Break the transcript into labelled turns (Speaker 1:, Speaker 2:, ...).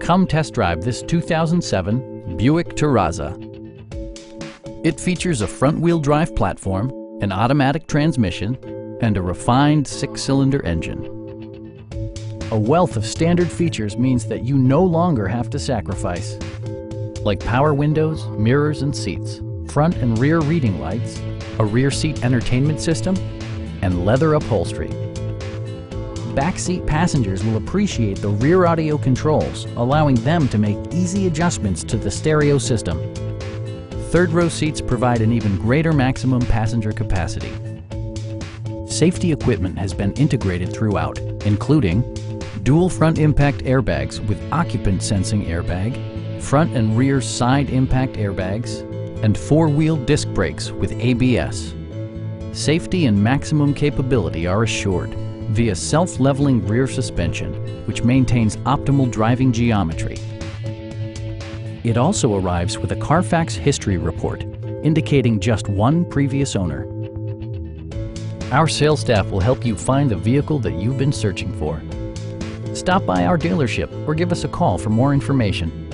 Speaker 1: Come test drive this 2007 Buick Terraza. It features a front-wheel drive platform, an automatic transmission, and a refined 6-cylinder engine. A wealth of standard features means that you no longer have to sacrifice, like power windows, mirrors and seats, front and rear reading lights, a rear seat entertainment system, and leather upholstery. Backseat passengers will appreciate the rear audio controls, allowing them to make easy adjustments to the stereo system. Third row seats provide an even greater maximum passenger capacity. Safety equipment has been integrated throughout, including dual front impact airbags with occupant sensing airbag, front and rear side impact airbags, and 4-wheel disc brakes with ABS. Safety and maximum capability are assured via self-leveling rear suspension, which maintains optimal driving geometry. It also arrives with a Carfax history report, indicating just one previous owner. Our sales staff will help you find the vehicle that you've been searching for. Stop by our dealership or give us a call for more information.